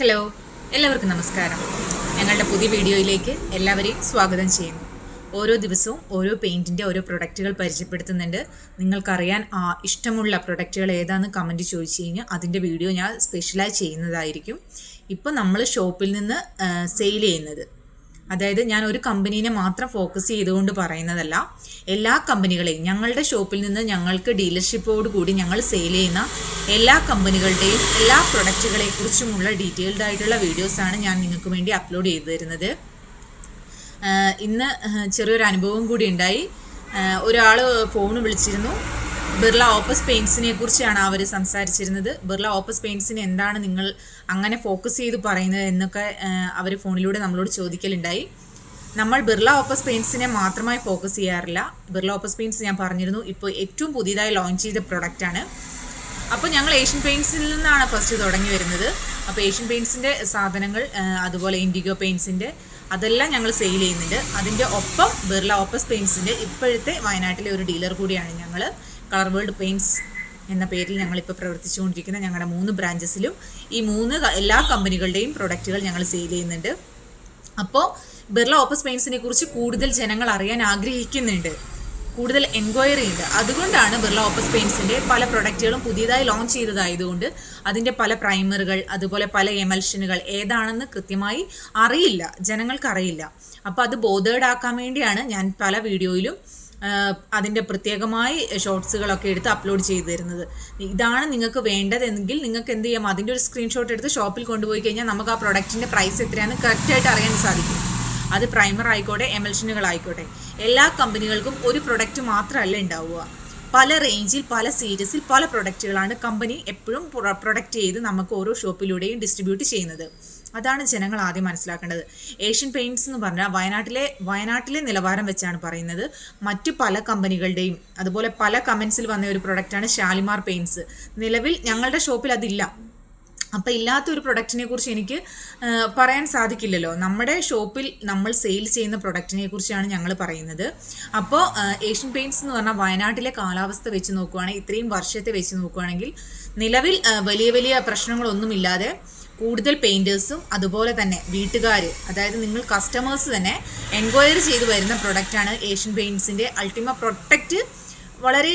Hello, എല്ലാവർക്കും നമസ്കാരം. ഞങ്ങളുടെ പുതിയ വീഡിയോയിലേക്ക് എല്ലാവരെയും സ്വാഗതം ചെയ്യുന്നു. ഓരോ ദിവസവും ഓരോ പെയിൻറ്റിൻ്റെ ഓരോ പ്രൊഡക്റ്റുകൾ പരിചയപ്പെടുത്തുന്നുണ്ട്. നിങ്ങൾക്കറിയാൻ ഇഷ്ടമുള്ള പ്രൊഡക്റ്റുകൾ ഏതാണെന്ന് കമൻറ്റ് ചോദിച്ചു കഴിഞ്ഞാൽ അതിൻ്റെ വീഡിയോ ഞാൻ സ്പെഷ്യലായി ചെയ്യുന്നതായിരിക്കും. ഇപ്പോൾ നമ്മൾ ഷോപ്പിൽ നിന്ന് സെയിൽ ചെയ്യുന്നത്, അതായത് ഞാൻ ഒരു കമ്പനീനെ മാത്രം ഫോക്കസ് ചെയ്തുകൊണ്ട് പറയുന്നതല്ല, എല്ലാ കമ്പനികളെയും ഞങ്ങളുടെ ഷോപ്പിൽ നിന്ന് ഞങ്ങൾക്ക് ഡീലർഷിപ്പോട് കൂടി ഞങ്ങൾ സെയിൽ ചെയ്യുന്ന എല്ലാ കമ്പനികളുടെയും എല്ലാ പ്രൊഡക്റ്റുകളെക്കുറിച്ചുമുള്ള ഡീറ്റെയിൽഡ് ആയിട്ടുള്ള വീഡിയോസാണ് ഞാൻ നിങ്ങൾക്ക് വേണ്ടി അപ്ലോഡ് ചെയ്തു തരുന്നത്. ഇന്ന് ചെറിയൊരു അനുഭവം കൂടി ഉണ്ടായി. ഒരാൾ ഫോൺ വിളിച്ചിരുന്നു. ബിർള ഓപ്പസ് പെയിൻറ്റ്സിനെ കുറിച്ചാണ് അവർ സംസാരിച്ചിരുന്നത്. ബിർള ഓപ്പസ് പെയിൻറ്റ്സിന് എന്താണ് നിങ്ങൾ അങ്ങനെ ഫോക്കസ് ചെയ്ത് പറയുന്നത് എന്നൊക്കെ അവർ ഫോണിലൂടെ നമ്മളോട് ചോദിക്കലുണ്ടായി. നമ്മൾ ബിർള ഓപ്പസ് പെയിൻറ്റ്സിനെ മാത്രമായി ഫോക്കസ് ചെയ്യാറില്ല. ബിർള ഓപ്പസ് പെയിൻറ്റ്സ് ഞാൻ പറഞ്ഞിരുന്നു ഇപ്പോൾ ഏറ്റവും പുതിയതായി ലോഞ്ച് ചെയ്ത പ്രൊഡക്റ്റാണ്. അപ്പോൾ ഞങ്ങൾ ഏഷ്യൻ പെയിൻറ്റ്സിൽ നിന്നാണ് ഫസ്റ്റ് തുടങ്ങി വരുന്നത്. അപ്പോൾ ഏഷ്യൻ പെയിൻറ്റ്സിൻ്റെ സാധനങ്ങൾ, അതുപോലെ ഇൻഡിഗോ പെയിൻറ്റ്സിൻ്റെ അതെല്ലാം ഞങ്ങൾ സെയിൽ ചെയ്യുന്നുണ്ട്. അതിൻ്റെ ഒപ്പം ബിർള ഓപ്പസ് പെയിൻറ്റ്സിൻ്റെ ഇപ്പോഴത്തെ വയനാട്ടിലെ ഒരു ഡീലർ കൂടിയാണ് ഞങ്ങൾ. കളർ വേൾഡ് പെയിൻറ്റ്സ് എന്ന പേരിൽ ഞങ്ങളിപ്പോൾ പ്രവർത്തിച്ചുകൊണ്ടിരിക്കുന്ന ഞങ്ങളുടെ 3 ബ്രാഞ്ചസിലും ഈ എല്ലാ കമ്പനികളുടെയും പ്രൊഡക്റ്റുകൾ ഞങ്ങൾ സെയിൽ ചെയ്യുന്നുണ്ട്. അപ്പോൾ ബിർള ഓപ്പസ് പെയിൻറ്റ്സിനെ കുറിച്ച് കൂടുതൽ ജനങ്ങൾ അറിയാൻ ആഗ്രഹിക്കുന്നുണ്ട്, കൂടുതൽ എൻക്വയറി ഉണ്ട്. അതുകൊണ്ടാണ് ബിർള ഓപ്പസ് പെയിൻറ്റ്സിൻ്റെ പല പ്രൊഡക്റ്റുകളും പുതിയതായി ലോഞ്ച് ചെയ്തതായതുകൊണ്ട് അതിൻ്റെ പല പ്രൈമറുകൾ, അതുപോലെ പല എമൽഷനുകൾ ഏതാണെന്ന് കൃത്യമായി അറിയില്ല, ജനങ്ങൾക്ക് അറിയില്ല. അപ്പോൾ അത് ബോധേഡ് ആക്കാൻ വേണ്ടിയാണ് ഞാൻ പല വീഡിയോയിലും അതിൻ്റെ പ്രത്യേകമായി ഷോർട്സുകളൊക്കെ എടുത്ത് അപ്ലോഡ് ചെയ്തു തരുന്നത്. ഇതാണ് നിങ്ങൾക്ക് വേണ്ടതെങ്കിൽ നിങ്ങൾക്ക് എന്ത് ചെയ്യാം, അതിൻ്റെ ഒരു സ്ക്രീൻഷോട്ട് എടുത്ത് ഷോപ്പിൽ കൊണ്ടുപോയി കഴിഞ്ഞാൽ നമുക്ക് ആ പ്രൊഡക്റ്റിൻ്റെ പ്രൈസ് എത്രയാണെന്ന് കറക്റ്റായിട്ട് അറിയാൻ സാധിക്കും. അത് പ്രൈമർ ആയിക്കോട്ടെ, എമൽഷനുകളായിക്കോട്ടെ, എല്ലാ കമ്പനികൾക്കും ഒരു പ്രൊഡക്റ്റ് മാത്രമല്ല ഉണ്ടാവുക. പല റേഞ്ചിൽ, പല സീരീസിൽ, പല പ്രൊഡക്റ്റുകളാണ് കമ്പനി എപ്പോഴും പ്രൊഡക്റ്റ് ചെയ്ത് നമുക്ക് ഓരോ ഷോപ്പിലൂടെയും ഡിസ്ട്രിബ്യൂട്ട് ചെയ്യുന്നത്. അതാണ് ജനങ്ങൾ ആദ്യം മനസ്സിലാക്കേണ്ടത്. ഏഷ്യൻ പെയിൻറ്റ്സ് എന്ന് പറഞ്ഞാൽ വയനാട്ടിലെ നിലവാരം വെച്ചാണ് പറയുന്നത്. മറ്റു പല കമ്പനികളുടെയും അതുപോലെ പല കമൻസിൽ വന്ന ഒരു പ്രൊഡക്റ്റാണ് ഷാലിമാർ പെയിൻറ്റ്സ്. നിലവിൽ ഞങ്ങളുടെ ഷോപ്പിൽ അതില്ല. അപ്പോൾ ഇല്ലാത്തൊരു പ്രൊഡക്റ്റിനെ കുറിച്ച് എനിക്ക് പറയാൻ സാധിക്കില്ലല്ലോ. നമ്മുടെ ഷോപ്പിൽ നമ്മൾ സെയിൽ ചെയ്യുന്ന പ്രൊഡക്റ്റിനെ കുറിച്ചാണ് ഞങ്ങൾ പറയുന്നത്. അപ്പോൾ ഏഷ്യൻ പെയിൻറ്റ്സ് എന്ന് പറഞ്ഞാൽ വയനാട്ടിലെ കാലാവസ്ഥ വെച്ച് നോക്കുകയാണെങ്കിൽ, ഇത്രയും വർഷത്തെ വെച്ച് നോക്കുകയാണെങ്കിൽ നിലവിൽ വലിയ വലിയ പ്രശ്നങ്ങളൊന്നുമില്ലാതെ കൂടുതൽ പെയിൻറ്റേഴ്സും അതുപോലെ തന്നെ വീട്ടുകാർ, അതായത് നിങ്ങൾ കസ്റ്റമേഴ്സ് തന്നെ എൻക്വയറി ചെയ്ത് വരുന്ന പ്രൊഡക്റ്റാണ് ഏഷ്യൻ പെയിൻറ്റ്സിൻ്റെ അൾട്ടിമ പ്രൊട്ടക്റ്റ്. വളരെ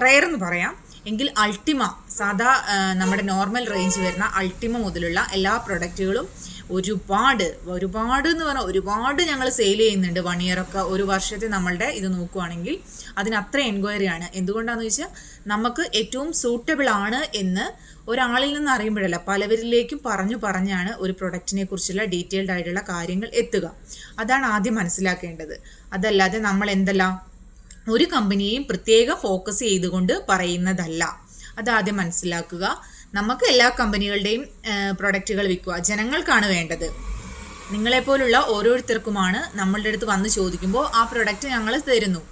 റെയർ എന്ന് പറയാം, എങ്കിൽ അൾട്ടിമ സാധാ നമ്മുടെ നോർമൽ റേഞ്ച് വരുന്ന അൾട്ടിമ മുതലുള്ള എല്ലാ പ്രൊഡക്റ്റുകളും ഒരുപാട് എന്ന് പറഞ്ഞാൽ ഒരുപാട് ഞങ്ങൾ സെയിൽ ചെയ്യുന്നുണ്ട്. 1 ഇയറൊക്കെ, ഒരു വർഷത്തെ നമ്മളുടെ ഇത് നോക്കുകയാണെങ്കിൽ അതിന് അത്ര എൻക്വയറിയാണ്. എന്തുകൊണ്ടാണെന്ന് വെച്ചാൽ നമുക്ക് ഏറ്റവും സൂട്ടബിൾ ആണ് എന്ന് ഒരാളിൽ നിന്ന് അറിയുമ്പോഴല്ല, പലവരിലേക്കും പറഞ്ഞാണ് ഒരു പ്രൊഡക്റ്റിനെ കുറിച്ചുള്ള ഡീറ്റെയിൽഡ് ആയിട്ടുള്ള കാര്യങ്ങൾ എത്തുക. അതാണ് ആദ്യം മനസ്സിലാക്കേണ്ടത്. അതല്ലാതെ നമ്മൾ ഒരു കമ്പനിയെയും പ്രത്യേകം ഫോക്കസ് ചെയ്തുകൊണ്ട് പറയുന്നതല്ല. അതാദ്യം മനസ്സിലാക്കുക. നമുക്ക് എല്ലാ കമ്പനികളുടെയും പ്രൊഡക്റ്റുകൾ വിൽക്കുക ജനങ്ങൾക്കാണ് വേണ്ടത്. നിങ്ങളെപ്പോലുള്ള ഓരോരുത്തർക്കുമാണ് നമ്മളുടെ അടുത്ത് വന്ന് ചോദിക്കുമ്പോൾ ആ പ്രൊഡക്റ്റ് ഞങ്ങൾ തരുന്നു.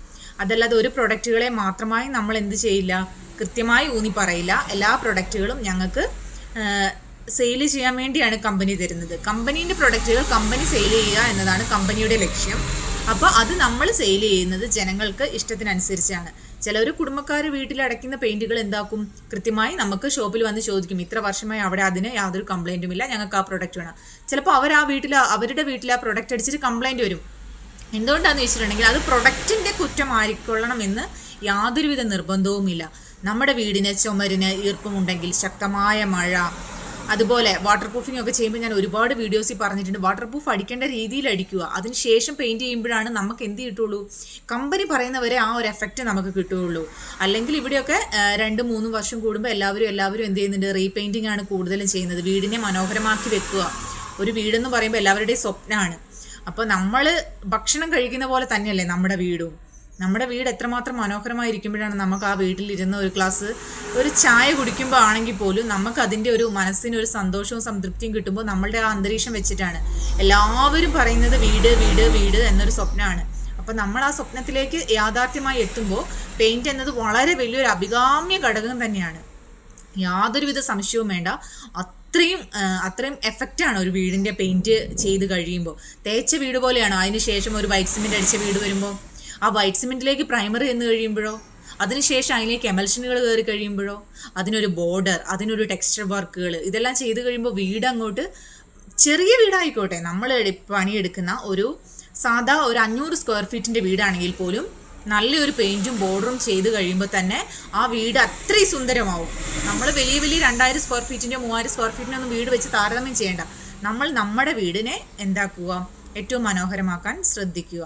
അതല്ലാതെ ഒരു പ്രൊഡക്റ്റുകളെ മാത്രമായി നമ്മൾ എന്ത് ചെയ്യില്ല, കൃത്യമായി ഊന്നി പറയില്ല. എല്ലാ പ്രൊഡക്റ്റുകളും ഞങ്ങൾക്ക് സെയിൽ ചെയ്യാൻ വേണ്ടിയാണ് കമ്പനി തരുന്നത്. കമ്പനീൻ്റെ പ്രൊഡക്റ്റുകൾ കമ്പനി സെയിൽ ചെയ്യുക എന്നതാണ് കമ്പനിയുടെ ലക്ഷ്യം. അപ്പോൾ അത് നമ്മൾ സെയിൽ ചെയ്യുന്നത് ജനങ്ങൾക്ക് ഇഷ്ടത്തിനനുസരിച്ചാണ്. ചിലർ കുടുംബക്കാർ വീട്ടിൽ അടയ്ക്കുന്ന പെയിൻറ്റുകൾ എന്താക്കും, കൃത്യമായി നമുക്ക് ഷോപ്പിൽ വന്ന് ചോദിക്കും, ഇത്ര വർഷമായി അവിടെ അതിന് യാതൊരു കംപ്ലൈൻറ്റും ഇല്ല, ഞങ്ങൾക്ക് ആ പ്രൊഡക്റ്റ് വേണം. ചിലപ്പോൾ അവരുടെ വീട്ടിൽ ആ പ്രൊഡക്റ്റ് അടിച്ചിട്ട് കംപ്ലൈൻറ്റ് വരും. എന്തുകൊണ്ടാണെന്ന് വെച്ചിട്ടുണ്ടെങ്കിൽ അത് പ്രൊഡക്റ്റിൻ്റെ കുറ്റമായിക്കൊള്ളണമെന്ന് യാതൊരുവിധ നിർബന്ധവുമില്ല. നമ്മുടെ വീടിന് ചുമരിന് ഈർപ്പമുണ്ടെങ്കിൽ, ശക്തമായ മഴ, അതുപോലെ വാട്ടർ പ്രൂഫിംഗ് ഒക്കെ ചെയ്യുമ്പോൾ ഞാൻ ഒരുപാട് വീഡിയോസിൽ പറഞ്ഞിട്ടുണ്ട്, വാട്ടർ പ്രൂഫ് അടിക്കേണ്ട രീതിയിൽ അടിക്കുക. അതിനുശേഷം പെയിൻറ്റ് ചെയ്യുമ്പോഴാണ് നമുക്ക് എന്ത് കിട്ടുള്ളൂ, കമ്പനി പറയുന്നവരെ ആ ഒരു എഫക്റ്റ് നമുക്ക് കിട്ടുകയുള്ളൂ. അല്ലെങ്കിൽ ഇവിടെയൊക്കെ 2-3 വർഷം കൂടുമ്പോൾ എല്ലാവരും എന്ത് ചെയ്യുന്നുണ്ട്, റീപെയിൻറ്റിംഗ് ആണ് കൂടുതലും ചെയ്യുന്നത്. വീടിനെ മനോഹരമാക്കി വെക്കുക. ഒരു വീടെന്ന് പറയുമ്പോൾ എല്ലാവരുടെയും സ്വപ്നമാണ്. അപ്പോൾ നമ്മൾ ഭക്ഷണം കഴിക്കുന്ന പോലെ തന്നെയല്ലേ നമ്മുടെ വീടും. നമ്മുടെ വീട് എത്രമാത്രം മനോഹരമായിരിക്കുമ്പോഴാണ് നമുക്ക് ആ വീട്ടിലിരുന്ന് ഒരു ചായ കുടിക്കുമ്പോൾ ആണെങ്കിൽ പോലും നമുക്ക് അതിൻ്റെ ഒരു മനസ്സിനൊരു സന്തോഷവും സംതൃപ്തിയും കിട്ടുമ്പോൾ നമ്മളുടെ ആ അന്തരീക്ഷം വെച്ചിട്ടാണ് എല്ലാവരും പറയുന്നത് വീട് എന്നൊരു സ്വപ്നമാണ്. അപ്പോൾ നമ്മൾ ആ സ്വപ്നത്തിലേക്ക് യാഥാർത്ഥ്യമായി എത്തുമ്പോൾ പെയിൻറ്റ് എന്നത് വളരെ വലിയൊരു അഭികാമ്യ ഘടകം തന്നെയാണ്. യാതൊരുവിധ സംശയവും വേണ്ട. അത്രയും എഫക്റ്റാണ് ഒരു വീടിൻ്റെ പെയിൻറ്റ് ചെയ്ത് കഴിയുമ്പോൾ. തേച്ച വീട് പോലെയാണ്. അതിന് ശേഷം ഒരു വൈറ്റ് സിമെൻറ്റ് അടിച്ച വീട് വരുമ്പോൾ ആ വൈറ്റ് സിമെൻറ്റിലേക്ക് പ്രൈമർ എന്ന് കഴിയുമ്പോഴോ അതിനുശേഷം അതിലേക്ക് എമൽഷനുകൾ കയറി കഴിയുമ്പോഴോ അതിനൊരു ബോർഡർ, അതിനൊരു ടെക്സ്ചർ വർക്കുകൾ, ഇതെല്ലാം ചെയ്ത് കഴിയുമ്പോൾ വീട് അങ്ങോട്ട് ചെറിയ വീടായിക്കോട്ടെ, നമ്മൾ പണിയെടുക്കുന്ന ഒരു സാധാ ഒരു 500 സ്ക്വയർ ഫീറ്റിൻ്റെ വീടാണെങ്കിൽ പോലും നല്ലൊരു പെയിൻറ്റും ബോർഡറും ചെയ്ത് കഴിയുമ്പോൾ തന്നെ ആ വീട് അത്രയും സുന്ദരമാവും. നമ്മൾ വലിയ 2000 സ്ക്വയർ ഫീറ്റിൻ്റെയോ 3000 സ്ക്വയർ ഫീറ്റിൻ്റെ ഒന്നും വീട് വെച്ച് താരതമ്യം ചെയ്യേണ്ട. നമ്മൾ നമ്മുടെ വീടിനെ എന്താക്കുക, ഏറ്റവും മനോഹരമാക്കാൻ ശ്രദ്ധിക്കുക.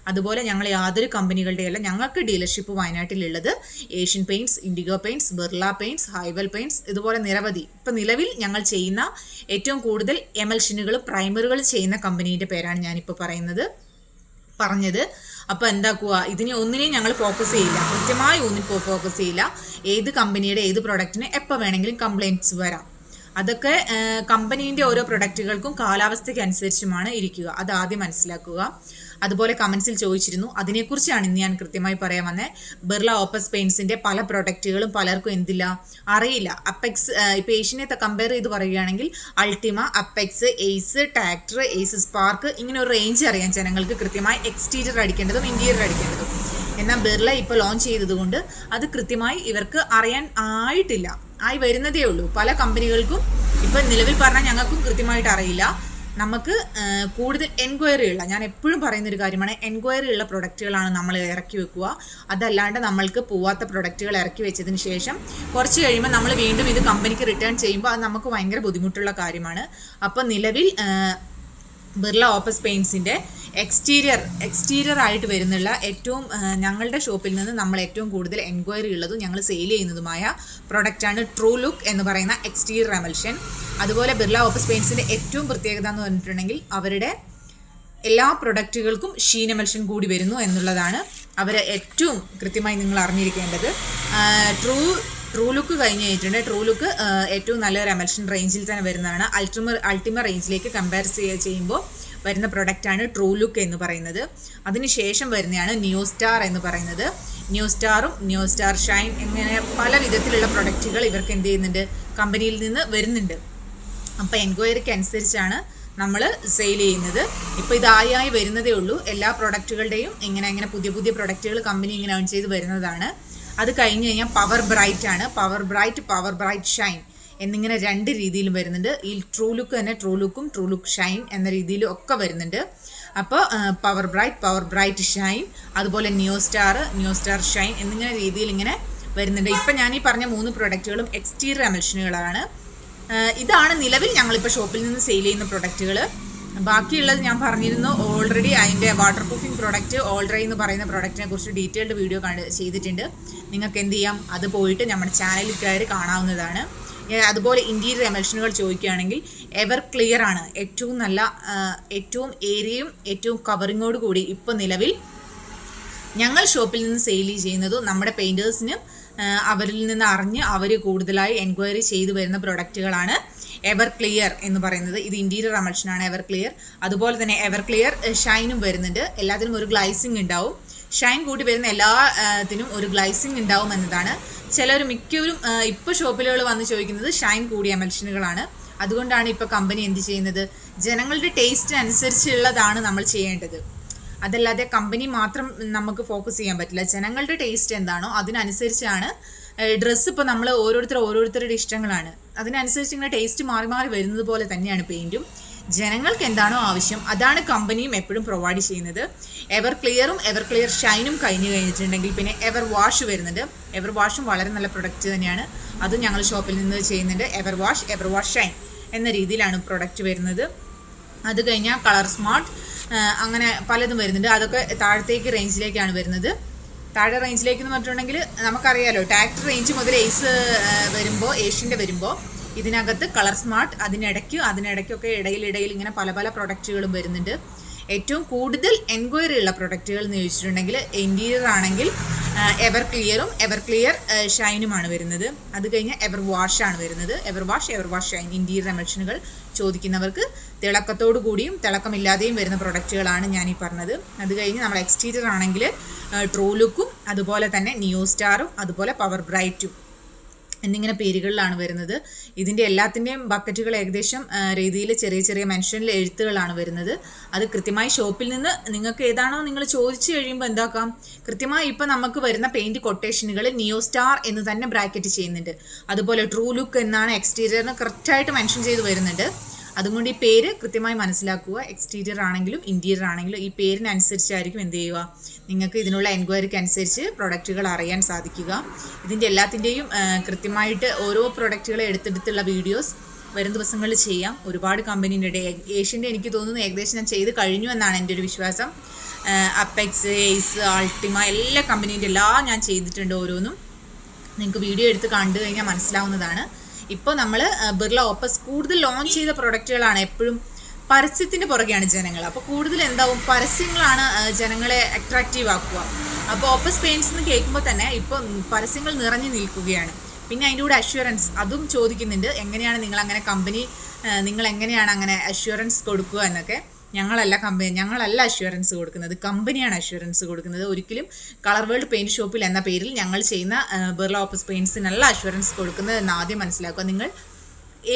അതുപോലെ ഞങ്ങൾ യാതൊരു കമ്പനികളുടെയല്ല, ഞങ്ങൾക്ക് ഡീലർഷിപ്പ് വയനാട്ടിലുള്ളത് Asian paints, Indigo paints, Birla paints, ഹൈവൽ പെയിൻറ്റ്സ്, ഇതുപോലെ നിരവധി. ഇപ്പം നിലവിൽ ഞങ്ങൾ ചെയ്യുന്ന ഏറ്റവും കൂടുതൽ എമൽഷനുകൾ പ്രൈമറുകൾ ചെയ്യുന്ന കമ്പനീൻ്റെ പേരാണ് ഞാനിപ്പോൾ പറഞ്ഞത്. അപ്പോൾ എന്താക്കുക, ഒന്നിനെയും ഞങ്ങൾ ഫോക്കസ് ചെയ്യില്ല, കൃത്യമായി ഒന്നിപ്പോൾ ഫോക്കസ് ചെയ്യില്ല. ഏത് കമ്പനിയുടെ ഏത് പ്രൊഡക്റ്റിന് എപ്പോൾ വേണമെങ്കിലും കംപ്ലയിൻറ്റ്സ് വരാം. അതൊക്കെ കമ്പനീൻ്റെ ഓരോ പ്രൊഡക്റ്റുകൾക്കും കാലാവസ്ഥയ്ക്ക് അനുസരിച്ചുമാണ് ഇരിക്കുക, അത് ആദ്യം മനസ്സിലാക്കുക. അതുപോലെ കമൻസിൽ ചോദിച്ചിരുന്നു, അതിനെക്കുറിച്ചാണ് ഇന്ന് ഞാൻ കൃത്യമായി പറയാൻ വന്നത്. ബിർള ഓപ്പസ് പെയിൻറ്റ്സിൻ്റെ പല പ്രൊഡക്റ്റുകളും പലർക്കും അറിയില്ല. അപ്പെക്സ് ഇപ്പോൾ ഏഷ്യനെ കമ്പയർ ചെയ്ത് പറയുകയാണെങ്കിൽ Altima, apex, ace, tractor, ace spark, ഇങ്ങനെ ഒരു റേഞ്ച് അറിയാം ജനങ്ങൾക്ക് കൃത്യമായി എക്സ്റ്റീരിയർ അടിക്കേണ്ടതും ഇൻറ്റീരിയർ അടിക്കേണ്ടതും. എന്നാൽ ബിർള ഇപ്പോൾ ലോഞ്ച് ചെയ്തതുകൊണ്ട് അത് കൃത്യമായി ഇവർക്ക് അറിയാൻ ആയി വരുന്നതേ ഉള്ളൂ. പല കമ്പനികൾക്കും ഇപ്പം നിലവിൽ പറഞ്ഞാൽ ഞങ്ങൾക്കും കൃത്യമായിട്ട് അറിയില്ല. നമുക്ക് കൂടുതൽ എൻക്വയറി ഉള്ള, ഞാൻ എപ്പോഴും പറയുന്നൊരു കാര്യമാണ്, എൻക്വയറി ഉള്ള പ്രൊഡക്റ്റുകളാണ് നമ്മൾ ഇറക്കി വെക്കുക. അതല്ലാണ്ട് നമ്മൾക്ക് പോവാത്ത പ്രൊഡക്റ്റുകൾ ഇറക്കി വെച്ചതിന് ശേഷം കുറച്ച് കഴിയുമ്പോൾ നമ്മൾ വീണ്ടും ഇത് കമ്പനിക്ക് റിട്ടേൺ ചെയ്യുമ്പോൾ അത് നമുക്ക് ഭയങ്കര ബുദ്ധിമുട്ടുള്ള കാര്യമാണ്. അപ്പോൾ നിലവിൽ ബിർള ഓപ്പസ് പെയിൻറ്റ്സിൻ്റെ എക്സ്റ്റീരിയർ ആയിട്ട് വരുന്നുള്ള ഏറ്റവും ഞങ്ങളുടെ ഷോപ്പിൽ നിന്ന് നമ്മൾ ഏറ്റവും കൂടുതൽ എൻക്വയറി ഉള്ളതും ഞങ്ങൾ സെയിൽ ചെയ്യുന്നതുമായ പ്രൊഡക്റ്റാണ് ട്രൂ ലുക്ക് എന്ന് പറയുന്ന എക്സ്റ്റീരിയർ എമൽഷൻ. അതുപോലെ ബിർള ഓപ്പസ് പെയിൻറ്റ്സിൻ്റെ ഏറ്റവും പ്രത്യേകത എന്ന് പറഞ്ഞിട്ടുണ്ടെങ്കിൽ അവരുടെ എല്ലാ പ്രൊഡക്റ്റുകൾക്കും ഷീൻ എമൽഷൻ കൂടി വരുന്നു എന്നുള്ളതാണ് അവർ ഏറ്റവും കൃത്യമായി നിങ്ങൾ അറിഞ്ഞിരിക്കേണ്ടത്. ട്രൂ ലുക്ക് കഴിഞ്ഞിട്ടുണ്ട്. ട്രൂ ലുക്ക് ഏറ്റവും നല്ലൊരു എമൽഷൻ റേഞ്ചിൽ തന്നെ വരുന്നതാണ്. അൾട്ടിമ റേഞ്ചിലേക്ക് കമ്പയർ ചെയ്യുമ്പോൾ വരുന്ന പ്രൊഡക്റ്റാണ് ട്രൂ ലുക്ക് എന്ന് പറയുന്നത്. അതിനുശേഷം വരുന്നതാണ് ന്യൂ സ്റ്റാർ എന്ന് പറയുന്നത്. ന്യൂ സ്റ്റാർ ഷൈൻ, ഇങ്ങനെ പല വിധത്തിലുള്ള പ്രൊഡക്റ്റുകൾ ഇവർക്ക് എന്ത് ചെയ്യുന്നുണ്ട്, കമ്പനിയിൽ നിന്ന് വരുന്നുണ്ട്. അപ്പോൾ എൻക്വയറിക്ക് അനുസരിച്ചാണ് നമ്മൾ സെയിൽ ചെയ്യുന്നത്. ഇപ്പോൾ ഇതായി വരുന്നതേ ഉള്ളൂ. എല്ലാ പ്രൊഡക്റ്റുകളുടെയും ഇങ്ങനെ പുതിയ പ്രൊഡക്റ്റുകൾ കമ്പനി ഇങ്ങനെ ഏൺ ചെയ്ത് വരുന്നതാണ്. അത് കഴിഞ്ഞ് കഴിഞ്ഞാൽ പവർ ബ്രൈറ്റ് ഷൈൻ എന്നിങ്ങനെ 2 രീതിയിലും വരുന്നുണ്ട്. ഈ ട്രൂ ലുക്ക് തന്നെ ട്രൂ ലുക്ക് ഷൈൻ എന്ന രീതിയിലും ഒക്കെ വരുന്നുണ്ട്. അപ്പോൾ പവർ ബ്രൈറ്റ് ഷൈൻ, അതുപോലെ ന്യൂ സ്റ്റാർ ഷൈൻ എന്നിങ്ങനെ രീതിയിൽ ഇങ്ങനെ വരുന്നുണ്ട്. ഇപ്പം ഞാൻ ഈ പറഞ്ഞ 3 പ്രൊഡക്റ്റുകളും എക്സ്റ്റീരിയർ എമൽഷനുകളാണ്. ഇതാണ് നിലവിൽ ഞങ്ങളിപ്പോൾ ഷോപ്പിൽ നിന്ന് സെയിൽ ചെയ്യുന്ന പ്രൊഡക്റ്റുകൾ. ബാക്കിയുള്ളത് ഞാൻ പറഞ്ഞിരുന്നു ഓൾറെഡി. അതിൻ്റെ വാട്ടർ പ്രൂഫിംഗ് പ്രൊഡക്റ്റ് ഓൾറെഡി എന്ന് പറയുന്ന പ്രൊഡക്റ്റിനെ കുറിച്ച് ഡീറ്റെയിൽഡ് വീഡിയോ ചെയ്തിട്ടുണ്ട്. നിങ്ങൾക്ക് എന്ത് ചെയ്യാം, അത് പോയിട്ട് നമ്മുടെ ചാനലിൽ കയറി കാണാവുന്നതാണ്. അതുപോലെ ഇൻറ്റീരിയർ എമൽഷനുകൾ ചോദിക്കുകയാണെങ്കിൽ എവർ ക്ലിയർ ആണ് ഏറ്റവും നല്ല, ഏറ്റവും ഏരിയയും ഏറ്റവും കവറിങ്ങോട് കൂടി ഇപ്പോൾ നിലവിൽ ഞങ്ങൾ ഷോപ്പിൽ നിന്ന് സെയിൽ ചെയ്യുന്നതും നമ്മുടെ പെയിൻറ്റേഴ്സിനും അവരിൽ നിന്ന് അറിഞ്ഞ് അവർ കൂടുതലായി എൻക്വയറി ചെയ്തു വരുന്ന പ്രൊഡക്റ്റുകളാണ് എവർ ക്ലിയർ എന്ന് പറയുന്നത്. ഇത് ഇൻറ്റീരിയർ എമൽഷനാണ് എവർ ക്ലിയർ. അതുപോലെ തന്നെ എവർ ക്ലിയർ ഷൈനും വരുന്നുണ്ട്. എല്ലാത്തിനും ഒരു ഗ്ലൈസിങ് ഉണ്ടാവും. ഷൈൻ കൂടി വരുന്ന എല്ലാത്തിനും ഒരു ഗ്ലൈസിങ് ഉണ്ടാവും എന്നതാണ്. മിക്കവരും ഇപ്പോൾ ഷോപ്പിലുകൾ വന്ന് ചോദിക്കുന്നത് ഷൈൻ കൂടിയ എമൽഷനുകളാണ്. അതുകൊണ്ടാണ് ഇപ്പോൾ കമ്പനി എന്ത് ചെയ്യുന്നത്, ജനങ്ങളുടെ ടേസ്റ്റിന് അനുസരിച്ചുള്ളതാണ് നമ്മൾ ചെയ്യേണ്ടത്. അതല്ലാതെ കമ്പനി മാത്രം നമുക്ക് ഫോക്കസ് ചെയ്യാൻ പറ്റില്ല. ജനങ്ങളുടെ ടേസ്റ്റ് എന്താണോ അതിനനുസരിച്ചാണ് ഡ്രസ്സ്. ഇപ്പോൾ നമ്മൾ ഓരോരുത്തരുടെ ഇഷ്ടങ്ങളാണ്, അതിനനുസരിച്ച് ഇങ്ങനെ ടേസ്റ്റ് മാറി വരുന്നത് പോലെ തന്നെയാണ് പെയിൻറ്റും. ജനങ്ങൾക്ക് എന്താണോ ആവശ്യം അതാണ് കമ്പനിയും എപ്പോഴും പ്രൊവൈഡ് ചെയ്യുന്നത്. എവർ ക്ലിയർ ഷൈനും കഴിഞ്ഞിട്ടുണ്ടെങ്കിൽ പിന്നെ എവർ വാഷ് വരുന്നുണ്ട്. എവർ വാഷും വളരെ നല്ല പ്രൊഡക്റ്റ് തന്നെയാണ്. അതും ഞങ്ങൾ ഷോപ്പിൽ നിന്ന് ചെയ്യുന്നുണ്ട്. എവർ വാഷ് ഷൈൻ എന്ന രീതിയിലാണ് പ്രൊഡക്റ്റ് വരുന്നത്. അത് കഴിഞ്ഞാൽ കളർ സ്മാർട്ട്, അങ്ങനെ പലതും വരുന്നുണ്ട്. അതൊക്കെ താഴത്തേക്ക് റേഞ്ചിലേക്കാണ് വരുന്നത്. താഴെ റേഞ്ചിലേക്ക് എന്ന് പറഞ്ഞിട്ടുണ്ടെങ്കിൽ നമുക്കറിയാലോ, ടാക്ടർ റേഞ്ച് മുതൽ ഏഷ്യൻ്റെ വരുമ്പോൾ ഇതിനകത്ത് കളർ സ്മാർട്ട്, അതിനിടയ്ക്കൊക്കെ ഇടയിൽ ഇങ്ങനെ പല പ്രൊഡക്റ്റുകളും വരുന്നുണ്ട്. ഏറ്റവും കൂടുതൽ എൻക്വയറി ഉള്ള പ്രൊഡക്റ്റുകൾ എന്ന് ചോദിച്ചിട്ടുണ്ടെങ്കിൽ ഇൻറ്റീരിയർ ആണെങ്കിൽ എവർ ക്ലിയർ ഷൈനുമാണ് വരുന്നത്. അത് കഴിഞ്ഞാൽ എവർ വാഷാണ് വരുന്നത്. എവർ വാഷ് ഷൈൻ ഇൻറ്റീരിയർ എമൽഷനുകൾ ചോദിക്കുന്നവർക്ക് തിളക്കത്തോടു കൂടിയും തിളക്കമില്ലാതെയും വരുന്ന പ്രൊഡക്റ്റുകളാണ് ഞാനീ പറഞ്ഞത്. അത് കഴിഞ്ഞ് നമ്മൾ എക്സ്റ്റീരിയർ ആണെങ്കിൽ ട്രൂ ലുക്കും അതുപോലെ തന്നെ ന്യൂ സ്റ്റാറും അതുപോലെ പവർ ബ്രൈറ്റും എന്നിങ്ങനെ പേരുകളിലാണ് വരുന്നത്. ഇതിൻ്റെ എല്ലാത്തിൻ്റെയും ബക്കറ്റുകൾ ഏകദേശം രീതിയിൽ ചെറിയ ചെറിയ മെൻഷനിൽ എഴുത്തുകളാണ് വരുന്നത്. അത് കൃത്യമായി ഷോപ്പിൽ നിന്ന് നിങ്ങൾക്ക് ഏതാണോ നിങ്ങൾ ചോദിച്ചു കഴിയുമ്പോൾ എന്താക്കാം, കൃത്യമായി ഇപ്പോൾ നമുക്ക് വരുന്ന പെയിൻറ് കൊട്ടേഷനുകൾ നിയോ സ്റ്റാർ എന്ന് തന്നെ ബ്രാക്കറ്റ് ചെയ്യുന്നുണ്ട്. അതുപോലെ ട്രൂ ലുക്ക് എന്നാണ് എക്സ്റ്റീരിയറിന് കറക്റ്റായിട്ട് മെൻഷൻ ചെയ്ത് വരുന്നുണ്ട്. അതുകൊണ്ട് ഈ പേര് കൃത്യമായി മനസ്സിലാക്കുക. എക്സ്റ്റീരിയർ ആണെങ്കിലും ഇൻറ്റീരിയർ ആണെങ്കിലും ഈ പേരിനനുസരിച്ചായിരിക്കും എന്ത് ചെയ്യുക, നിങ്ങൾക്ക് ഇതിനുള്ള എൻക്വയറിക്ക് അനുസരിച്ച് പ്രൊഡക്റ്റുകൾ അറിയാൻ സാധിക്കുക. ഇതിൻ്റെ എല്ലാത്തിൻ്റെയും കൃത്യമായിട്ട് ഓരോ പ്രൊഡക്റ്റുകളെ എടുത്തെടുത്തുള്ള വീഡിയോസ് വരും ദിവസങ്ങളിൽ ചെയ്യാം. ഒരുപാട് കമ്പനീൻ്റെ ഏഷ്യൻ്റെ എനിക്ക് തോന്നുന്നു ഏകദേശം ഞാൻ ചെയ്ത് കഴിഞ്ഞു എന്നാണ് എൻ്റെ ഒരു വിശ്വാസം. അപ്പെക്സ്, എയ്സ്, അൾട്ടിമ എല്ലാ കമ്പനീൻ്റെ എല്ലാം ഞാൻ ചെയ്തിട്ടുണ്ട്. ഓരോന്നും നിങ്ങൾക്ക് വീഡിയോ എടുത്ത് കണ്ടു കഴിഞ്ഞാൽ മനസ്സിലാവുന്നതാണ്. ഇപ്പോൾ നമ്മൾ ബിർള ഓപ്പസ് കൂടുതൽ ലോഞ്ച് ചെയ്ത പ്രൊഡക്റ്റുകളാണ്. എപ്പോഴും പരസ്യത്തിൻ്റെ പുറകെയാണ് ജനങ്ങൾ. അപ്പോൾ കൂടുതൽ എന്താവും, പരസ്യങ്ങളാണ് ജനങ്ങളെ അട്രാക്റ്റീവ് ആക്കുക. അപ്പോൾ ഓപ്പസ് പെയിൻറ്റ്സ് എന്ന് കേൾക്കുമ്പോൾ തന്നെ ഇപ്പോൾ പരസ്യങ്ങൾ നിറഞ്ഞു നിൽക്കുകയാണ്. പിന്നെ അതിൻ്റെ കൂടെ അഷ്വറൻസ് അതും ചോദിക്കുന്നുണ്ട്. എങ്ങനെയാണ് നിങ്ങൾ എങ്ങനെയാണ് അങ്ങനെ അഷ്വറൻസ് കൊടുക്കുക എന്നൊക്കെ. ഞങ്ങളല്ല അഷ്വറൻസ് കൊടുക്കുന്നത്, കമ്പനിയാണ് അഷ്വറൻസ് കൊടുക്കുന്നത്. ഒരിക്കലും കളർ വേൾഡ് പെയിൻറ് ഷോപ്പിൽ എന്ന പേരിൽ ഞങ്ങൾ ചെയ്യുന്ന ബിർള ഓപ്പസ് പെയിൻറ്റ്സിനല്ല അഷ്വറൻസ് കൊടുക്കുന്നത് എന്ന് ആദ്യം മനസ്സിലാക്കുക. നിങ്ങൾ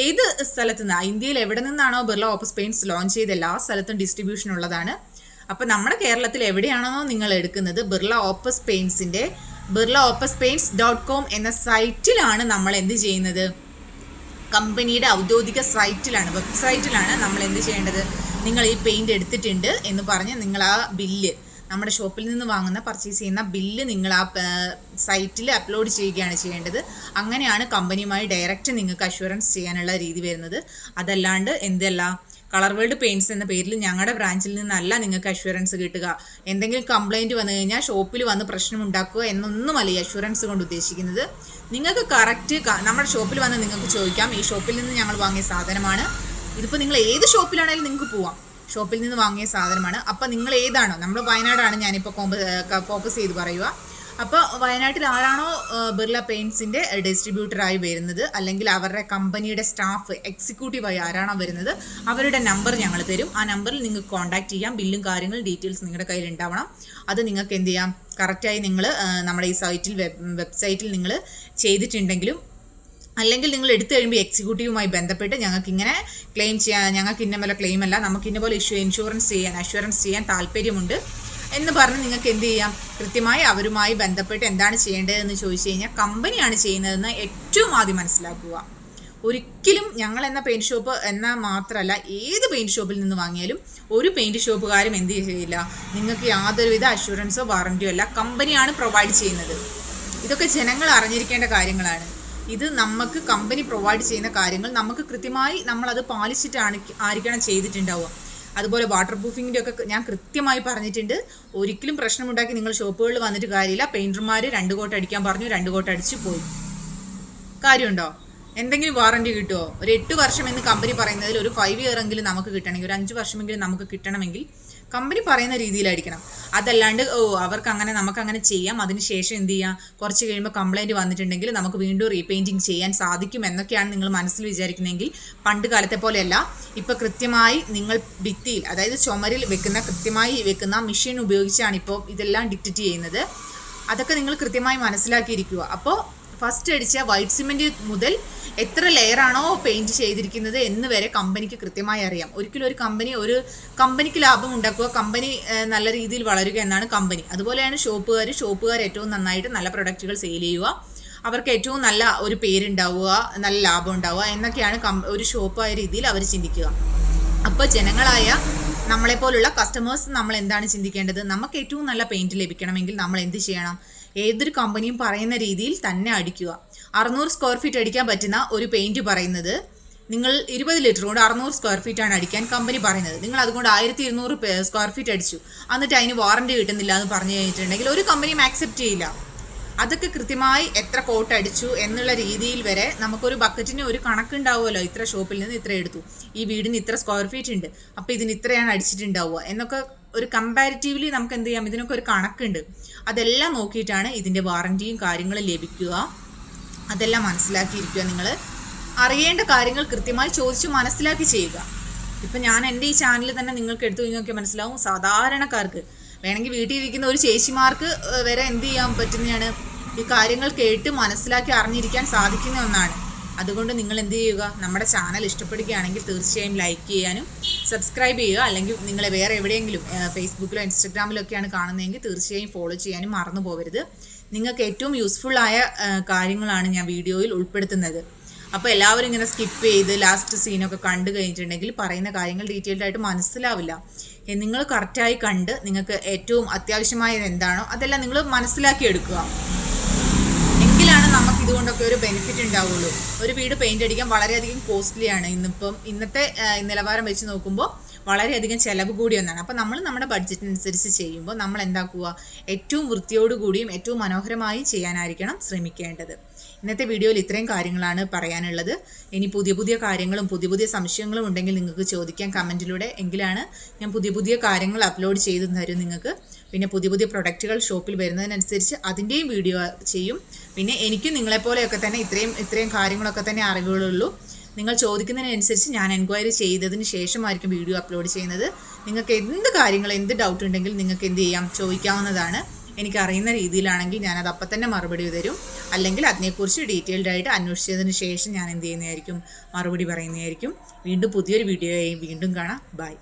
ഏത് സ്ഥലത്തു നിന്ന്, ഇന്ത്യയിൽ എവിടെ നിന്നാണോ ബിർള ഓപ്പസ് പെയിൻറ്റ്സ് ലോഞ്ച് ചെയ്ത എല്ലാ സ്ഥലത്തും ഡിസ്ട്രിബ്യൂഷൻ ഉള്ളതാണ്. അപ്പോൾ നമ്മുടെ കേരളത്തിൽ എവിടെയാണോ നിങ്ങൾ എടുക്കുന്നത്, ബിർള ഓപ്പസ് പെയിൻറ്റ്സിൻ്റെ birlaopuspaints.com എന്ന സൈറ്റിലാണ് നമ്മൾ എന്ത് ചെയ്യുന്നത്, കമ്പനിയുടെ ഔദ്യോഗിക സൈറ്റിലാണ്, വെബ്സൈറ്റിലാണ് നമ്മൾ എന്ത് ചെയ്യേണ്ടത്, നിങ്ങൾ ഈ പെയിൻറ് എടുത്തിട്ടുണ്ട് എന്ന് പറഞ്ഞ് നിങ്ങൾ ആ ബില്ല്, നമ്മുടെ ഷോപ്പിൽ നിന്ന് വാങ്ങുന്ന പർച്ചേസ് ചെയ്യുന്ന ബില്ല് നിങ്ങൾ ആ സൈറ്റിൽ അപ്ലോഡ് ചെയ്യുകയാണ് ചെയ്യേണ്ടത്. അങ്ങനെയാണ് കമ്പനിയുമായി ഡയറക്റ്റ് നിങ്ങൾക്ക് അഷ്വറൻസ് ചെയ്യാനുള്ള രീതി വരുന്നത്. അതല്ലാണ്ട് എന്തല്ല, കളർ വേൾഡ് പെയിൻറ്റ്സ് എന്ന പേരിൽ ഞങ്ങളുടെ ബ്രാഞ്ചിൽ നിന്നല്ല നിങ്ങൾക്ക് അഷ്വറൻസ് കിട്ടുക. എന്തെങ്കിലും കംപ്ലൈൻറ്റ് വന്നു കഴിഞ്ഞാൽ ഷോപ്പിൽ വന്ന് പ്രശ്നമുണ്ടാക്കുക എന്നൊന്നുമല്ല ഈ അഷ്വറൻസ് കൊണ്ട് ഉദ്ദേശിക്കുന്നത്. നിങ്ങൾക്ക് കറക്റ്റ് നമ്മുടെ ഷോപ്പിൽ വന്ന് നിങ്ങൾക്ക് ചോദിക്കാം, ഈ ഷോപ്പിൽ നിന്ന് ഞങ്ങൾ വാങ്ങിയ സാധനമാണ്, ഇതിപ്പോൾ നിങ്ങൾ ഏത് ഷോപ്പിലാണെങ്കിലും നിങ്ങൾക്ക് പോവാം, ഷോപ്പിൽ നിന്ന് വാങ്ങിയ സാധനമാണ്. അപ്പോൾ നിങ്ങൾ ഏതാണോ, നമ്മൾ വയനാടാണ് ഞാനിപ്പോൾ ഫോക്കസ് ചെയ്ത് പറയുക. അപ്പോൾ വയനാട്ടിൽ ആരാണോ ബിർള പെയിൻറ്റ്സിൻ്റെ ഡിസ്ട്രിബ്യൂട്ടറായി വരുന്നത്, അല്ലെങ്കിൽ അവരുടെ കമ്പനിയുടെ സ്റ്റാഫ് എക്സിക്യൂട്ടീവായി ആരാണോ വരുന്നത്, അവരുടെ നമ്പർ ഞങ്ങൾ തരും. ആ നമ്പറിൽ നിങ്ങൾക്ക് കോൺടാക്ട് ചെയ്യാം. ബില്ലും കാര്യങ്ങളും ഡീറ്റെയിൽസ് നിങ്ങളുടെ കയ്യിൽ ഉണ്ടാവണം. അത് നിങ്ങൾക്ക് എന്ത് ചെയ്യാം, കറക്റ്റായി നിങ്ങൾ നമ്മുടെ ഈ വെബ്സൈറ്റിൽ നിങ്ങൾ ചെയ്തിട്ടുണ്ടെങ്കിലും, അല്ലെങ്കിൽ നിങ്ങൾ എടുത്തു കഴിയുമ്പോൾ എക്സിക്യൂട്ടീവുമായി ബന്ധപ്പെട്ട് ഞങ്ങൾക്ക് ഇങ്ങനെ ക്ലെയിം ചെയ്യാൻ, ഞങ്ങൾക്ക് ഇന്ന പോലെ ക്ലെയിം അല്ല, നമുക്ക് ഇന്ന പോലെ അഷ്വറൻസ് ചെയ്യാൻ താല്പര്യമുണ്ട് എന്ന് പറഞ്ഞ് നിങ്ങൾക്ക് എന്ത് ചെയ്യാം, കൃത്യമായി അവരുമായി ബന്ധപ്പെട്ട് എന്താണ് ചെയ്യേണ്ടതെന്ന് ചോദിച്ചു കഴിഞ്ഞാൽ കമ്പനിയാണ് ചെയ്യുന്നതെന്ന് ഏറ്റവും ആദ്യം മനസ്സിലാക്കുക. ഒരിക്കലും ഞങ്ങൾ എന്ന പെയിൻറ് ഷോപ്പ് എന്നാൽ മാത്രമല്ല, ഏത് പെയിൻറ് ഷോപ്പിൽ നിന്ന് വാങ്ങിയാലും ഒരു പെയിൻറ് ഷോപ്പുകാരും എന്ത് ചെയ്യില്ല, നിങ്ങൾക്ക് യാതൊരുവിധ അഷ്വറൻസോ വാറൻറ്റിയോ അല്ല, കമ്പനിയാണ് പ്രൊവൈഡ് ചെയ്യുന്നത്. ഇതൊക്കെ ജനങ്ങൾ അറിഞ്ഞിരിക്കേണ്ട കാര്യങ്ങളാണ്. ഇത് നമുക്ക് കമ്പനി പ്രൊവൈഡ് ചെയ്യുന്ന കാര്യങ്ങൾ നമുക്ക് കൃത്യമായി നമ്മളത് ആയിരിക്കണം ചെയ്തിട്ടുണ്ടാവുക. അതുപോലെ വാട്ടർ പ്രൂഫിങ്ങിൻ്റെ ഒക്കെ ഞാൻ കൃത്യമായി പറഞ്ഞിട്ടുണ്ട്. ഒരിക്കലും പ്രശ്നമുണ്ടാക്കി നിങ്ങൾ ഷോപ്പുകളിൽ വന്നിട്ട് കാര്യമില്ല. പെയിൻറ്റർമാർ 2 കോട്ട് അടിക്കാൻ പറഞ്ഞു, 2 കോട്ട് അടിച്ച് പോയി. കാര്യമുണ്ടോ? എന്തെങ്കിലും വാറൻറ്റി കിട്ടുമോ? ഒരു 8 വർഷം എന്ന് കമ്പനി പറയുന്നതിൽ ഒരു 5 ഇയർ എങ്കിലും നമുക്ക് കിട്ടണമെങ്കിൽ, ഒരു 5 വർഷമെങ്കിലും നമുക്ക് കിട്ടണമെങ്കിൽ കമ്പനി പറയുന്ന രീതിയിലായിരിക്കണം. അതല്ലാണ്ട് അവർക്ക് നമുക്കങ്ങനെ ചെയ്യാം, അതിനുശേഷം എന്ത് ചെയ്യാം, കുറച്ച് കഴിയുമ്പോൾ കംപ്ലൈൻറ്റ് വന്നിട്ടുണ്ടെങ്കിൽ നമുക്ക് വീണ്ടും റീപെയിൻറ്റിങ് ചെയ്യാൻ സാധിക്കും എന്നൊക്കെയാണ് നിങ്ങൾ മനസ്സിൽ വിചാരിക്കുന്നതെങ്കിൽ പണ്ട് കാലത്തെ പോലെയല്ല. ഇപ്പോൾ കൃത്യമായി നിങ്ങൾ ഭിത്തിയിൽ, അതായത് ചുമരിൽ കൃത്യമായി വെക്കുന്ന മെഷീൻ ഉപയോഗിച്ചാണ് ഇപ്പോൾ ഇതെല്ലാം ഡിക്റ്റേറ്റ് ചെയ്യുന്നത്. അതൊക്കെ നിങ്ങൾ കൃത്യമായി മനസ്സിലാക്കിയിരിക്കുക. അപ്പോൾ ഫസ്റ്റ് അടിച്ച വൈറ്റ് സിമെൻറ്റ് മുതൽ എത്ര ലെയറാണോ പെയിൻറ്റ് ചെയ്തിരിക്കുന്നത് എന്ന് വരെ കമ്പനിക്ക് കൃത്യമായി അറിയാം. ഒരിക്കലും ഒരു കമ്പനിക്ക് ലാഭം ഉണ്ടാക്കുക, കമ്പനി നല്ല രീതിയിൽ വളരുക എന്നാണ് കമ്പനി. അതുപോലെയാണ് ഷോപ്പുകാർ ഏറ്റവും നന്നായിട്ട് നല്ല പ്രൊഡക്റ്റുകൾ സെയിൽ ചെയ്യുക, അവർക്ക് ഏറ്റവും നല്ല ഒരു പേരുണ്ടാവുക, നല്ല ലാഭം ഉണ്ടാവുക എന്നൊക്കെയാണ് ഒരു ഷോപ്പായ രീതിയിൽ അവർ ചിന്തിക്കുക. അപ്പോൾ ജനങ്ങളായ നമ്മളെപ്പോലുള്ള കസ്റ്റമേഴ്സ് നമ്മൾ എന്താണ് ചിന്തിക്കേണ്ടത്, നമുക്ക് ഏറ്റവും നല്ല പെയിൻറ്റ് ലഭിക്കണമെങ്കിൽ നമ്മൾ എന്ത് ചെയ്യണം, ഏതൊരു കമ്പനിയും പറയുന്ന രീതിയിൽ തന്നെ അടിക്കുക. 600 സ്ക്വയർ ഫീറ്റ് അടിക്കാൻ പറ്റുന്ന ഒരു പെയിൻറ്റ് പറയുന്നത് നിങ്ങൾ 20 ലിറ്റർ കൊണ്ട് 600 സ്ക്വയർ ഫീറ്റാണ് അടിക്കാൻ കമ്പനി പറയുന്നത്. നിങ്ങൾ അതുകൊണ്ട് 1200 സ്ക്വയർ ഫീറ്റ് അടിച്ചു, എന്നിട്ട് അതിന് വാറൻറ്റി കിട്ടുന്നില്ല എന്ന് പറഞ്ഞു കഴിഞ്ഞിട്ടുണ്ടെങ്കിൽ ഒരു കമ്പനിയും ആക്സെപ്റ്റ് ചെയ്യില്ല. അതൊക്കെ കൃത്യമായി എത്ര കോട്ട് അടിച്ചു എന്നുള്ള രീതിയിൽ വരെ നമുക്കൊരു ബക്കറ്റിന് ഒരു കണക്കുണ്ടാവുമല്ലോ. ഇത്ര ഷോപ്പിൽ നിന്ന് ഇത്ര എടുത്തു, ഈ വീടിന് ഇത്ര സ്ക്വയർ ഫീറ്റ് ഉണ്ട്, അപ്പോൾ ഇതിന് ഇത്രയാണ് അടിച്ചിട്ടുണ്ടാവുക എന്നൊക്കെ ഒരു കമ്പാരിറ്റീവ്ലി നമുക്ക് എന്ത് ചെയ്യാം, ഇതിനൊക്കെ ഒരു കണക്കുണ്ട്. അതെല്ലാം നോക്കിയിട്ടാണ് ഇതിൻ്റെ വാറൻറ്റിയും കാര്യങ്ങളും ലഭിക്കുക. അതെല്ലാം മനസ്സിലാക്കിയിരിക്കുക. നിങ്ങൾ അറിയേണ്ട കാര്യങ്ങൾ കൃത്യമായി ചോദിച്ച് മനസ്സിലാക്കി ചെയ്യുക. ഇപ്പം ഞാൻ എൻ്റെ ഈ ചാനൽ തന്നെ നിങ്ങൾക്ക് എടുത്തു കഴിഞ്ഞൊക്കെ മനസ്സിലാവും, സാധാരണക്കാർക്ക് വേണമെങ്കിൽ വീട്ടിലിരിക്കുന്ന ഒരു ചേച്ചിമാർക്ക് വരെ എന്ത് ചെയ്യാൻ പറ്റുന്നതാണ്, ഈ കാര്യങ്ങൾ കേട്ട് മനസ്സിലാക്കി അറിഞ്ഞിരിക്കാൻ സാധിക്കുന്ന ഒന്നാണ്. അതുകൊണ്ട് നിങ്ങൾ എന്ത് ചെയ്യുക, നമ്മുടെ ചാനൽ ഇഷ്ടപ്പെടുകയാണെങ്കിൽ തീർച്ചയായും ലൈക്ക് ചെയ്യാനും സബ്സ്ക്രൈബ് ചെയ്യുക. അല്ലെങ്കിൽ നിങ്ങൾ വേറെ എവിടെയെങ്കിലും ഫേസ്ബുക്കിലോ ഇൻസ്റ്റഗ്രാമിലോ ഒക്കെയാണ് കാണുന്നതെങ്കിൽ തീർച്ചയായും ഫോളോ ചെയ്യാനും മറന്നു പോകരുത്. നിങ്ങൾക്ക് ഏറ്റവും യൂസ്ഫുള്ളായ കാര്യങ്ങളാണ് ഞാൻ വീഡിയോയിൽ ഉൾപ്പെടുത്തുന്നത്. അപ്പോൾ എല്ലാവരും ഇങ്ങനെ സ്കിപ്പ് ചെയ്ത് ലാസ്റ്റ് സീനൊക്കെ കണ്ടു കഴിഞ്ഞിട്ടുണ്ടെങ്കിൽ പറയുന്ന കാര്യങ്ങൾ ഡീറ്റെയിൽഡ് ആയിട്ട് മനസ്സിലാവില്ല. നിങ്ങൾ കറക്റ്റായി കണ്ട് നിങ്ങൾക്ക് ഏറ്റവും അത്യാവശ്യമായത് എന്താണോ അതെല്ലാം നിങ്ങൾ മനസ്സിലാക്കി എടുക്കുക. എങ്കിലാണ് നമുക്ക് ഇതുകൊണ്ടൊക്കെ ഒരു ബെനിഫിറ്റ് ഉണ്ടാവുള്ളൂ. ഒരു വീട് പെയിൻ്റ് അടിക്കാൻ വളരെയധികം കോസ്റ്റ്ലിയാണ്. ഇന്നത്തെ നിലവാരം വെച്ച് നോക്കുമ്പോൾ വളരെയധികം ചിലവ് കൂടിയ ഒന്നാണ്. അപ്പോൾ നമ്മൾ നമ്മുടെ ബഡ്ജറ്റിനനുസരിച്ച് ചെയ്യുമ്പോൾ നമ്മൾ എന്താക്കുക, ഏറ്റവും വൃത്തിയോടുകൂടിയും ഏറ്റവും മനോഹരമായി ചെയ്യാനായിരിക്കണം ശ്രമിക്കേണ്ടത്. ഇന്നത്തെ വീഡിയോയിൽ ഇത്രയും കാര്യങ്ങളാണ് പറയാനുള്ളത്. ഇനി പുതിയ പുതിയ കാര്യങ്ങളും പുതിയ പുതിയ സംശയങ്ങളും ഉണ്ടെങ്കിൽ നിങ്ങൾക്ക് ചോദിക്കാം കമൻറ്റിലൂടെ. എങ്കിലാണ് ഞാൻ പുതിയ പുതിയ കാര്യങ്ങൾ അപ്ലോഡ് ചെയ്ത് തരും നിങ്ങൾക്ക്. പിന്നെ പുതിയ പുതിയ പ്രൊഡക്റ്റുകൾ ഷോപ്പിൽ വരുന്നതിനനുസരിച്ച് അതിൻ്റെയും വീഡിയോ ചെയ്യും. പിന്നെ എനിക്ക് നിങ്ങളെപ്പോലെയൊക്കെ തന്നെ ഇത്രയും കാര്യങ്ങളൊക്കെ തന്നെ അറിവുകളുള്ളൂ. നിങ്ങൾ ചോദിക്കുന്നതിനനുസരിച്ച് ഞാൻ എൻക്വയറി ചെയ്തതിന് ശേഷമായിരിക്കും വീഡിയോ അപ്ലോഡ് ചെയ്യുന്നത്. നിങ്ങൾക്ക് എന്ത് കാര്യങ്ങൾ എന്ത് ഡൗട്ട് ഉണ്ടെങ്കിൽ നിങ്ങൾക്ക് എന്ത് ചെയ്യാം, ചോദിക്കാവുന്നതാണ്. എനിക്കറിയുന്ന രീതിയിലാണെങ്കിൽ ഞാനത് അപ്പം തന്നെ മറുപടി തരും. അല്ലെങ്കിൽ അതിനെക്കുറിച്ച് ഡീറ്റെയിൽഡ് ആയിട്ട് അന്വേഷിച്ചതിന് ശേഷം ഞാൻ എന്ത് ചെയ്യുന്നതായിരിക്കും, മറുപടി പറയുന്നതായിരിക്കും. വീണ്ടും പുതിയൊരു വീഡിയോയായി വീണ്ടും കാണാം. ബൈ.